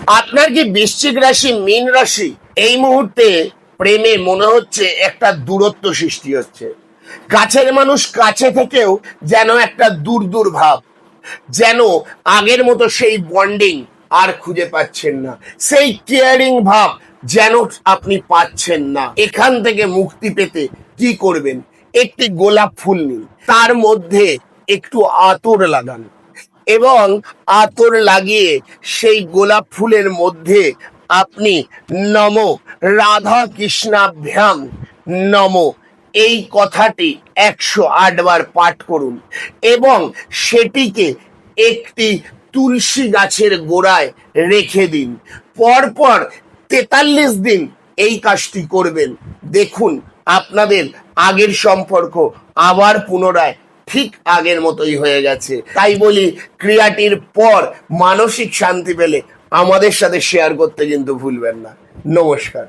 আপনার কি বৃশ্চিক রাশি, মীন রাশি? এই মুহূর্তে প্রেমে মনে হচ্ছে একটা দূরত্ব সৃষ্টি হচ্ছে। কাছের মানুষ কাছে থেকেও যেন একটা দূর দূর ভাব, যেন আগের মতো সেই বন্ডিং আর খুঁজে পাচ্ছেন না, সেই কেয়ারিং ভাব যেন আপনি পাচ্ছেন না। এখান থেকে মুক্তি পেতে কি করবেন? একটি গোলাপ ফুল নিন, তার মধ্যে একটু আতর লাগান এবং আতর লাগিয়ে সেই গোলাপ ফুলের মধ্যে আপনি নম রাধা কৃষ্ণাভ্যাম নম এই কথাটি 108 বার পাঠ করুন এবং সেটিকে একটি তুলসী গাছের গোড়ায় রেখে দিন। পরপর 43 দিন এই কাজটি করবেন। দেখুন আপনাদের আগের সম্পর্ক আবার পুনরায় ঠিক আগের মতোই হয়ে গেছে। তাই বলি, ক্রিয়াটির পর মানসিক শান্তি পেলে আমাদের সাথে শেয়ার করতে কিন্তু ভুলবেন না। নমস্কার।